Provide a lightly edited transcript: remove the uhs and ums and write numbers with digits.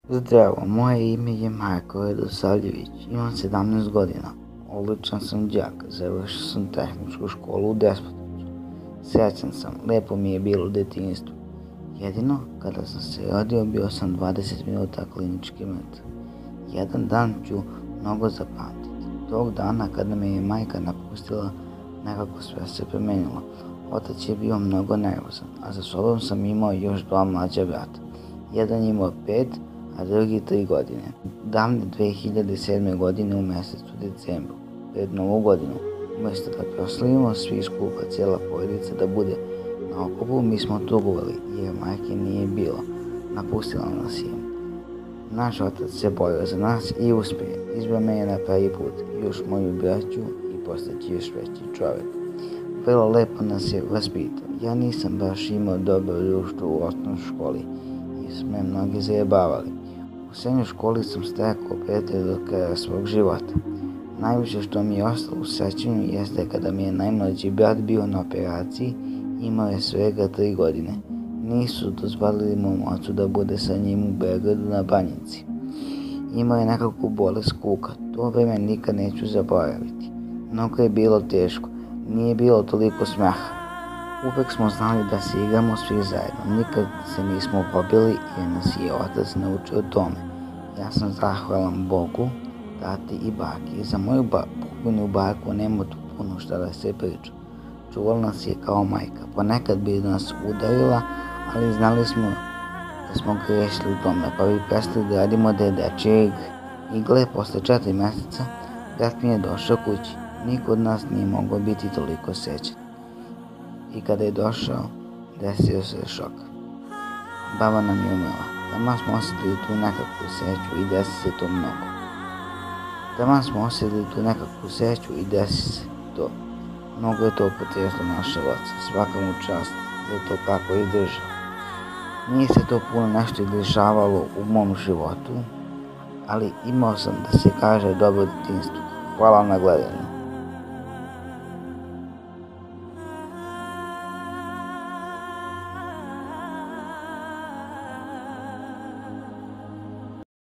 Zdravo, moje ime je Marko Radosavljević, imam 17 godina, odličan sam đak, završio sam tehničku školu u Despotovcu. Srećan sam, lepo mi je bilo u detinjstvu. Jedino, kada sam se rodio, bio sam 20 minuta klinički mrtav. Jedan dan ću mnogo zapamtiti. Tog dana kada me je majka napustila, nekako sve se promenilo. Otac je bio mnogo nervozan, a za sobom sam imao još dva mlađa brata. Jedan je imao 5, a drugi 3 godine. Davne 2007. godine u mesecu decembru, pred Novu godinu, umjesto da proslavimo svi skupa, cijela porodica da bude na okupu, mi smo tugovali jer majke nije bilo. Napustila nas je. Naš otac se borio za nas i uspije. Izbrao me je na pravi put, još moju braću i postaći još veći čovjek. Vrlo lepo nas je vaspitao. Ja nisam baš imao dobro društvo u osnovnoj školi jer smo me mnogi zajebavali. U srednjoj školi sam stekao prijatelja do kraja svog života. Najviše što mi je ostalo u sećanju jeste kada mi je najmlađi brat bio na operaciji, imao je svega 3 godine. Nisu dozvolili mom ocu da bude sa njim u Beogradu na Banjici. Imao je nekakvu bolest kuka, to vreme nikad neću zaboraviti. Mnogo je bilo teško, nije bilo toliko smeha. Uvek smo znali da se igramo svi zajedno, nikad se nismo pobili jer nas je otac naučio tome. Ja sam zahvalan Bogu, tati i baki. Za moju pokojnu baku nema tu puno šta da se priča. Čuvala nas je kao majka, ponekad bi nas udarila, ali znali smo da smo grešili u tome, pa bi prestali da radimo dečje igre. I gle, posle 4 meseca, brat mi je došao kući. Niko od nas nije mogao biti toliko srećan. I kada je došao, desio se šok. Baba nam je umrela. Taman smo osjetili tu nekakvu sreću i desi se to mnogo. Mnogo je to potreslo našeg oca, svaka mu čast za to kako je izdržao. Nije se to puno nešto dešavalo u mom životu, ali imao sam da se kaže dobro detinjstvo. Hvala na gledanju.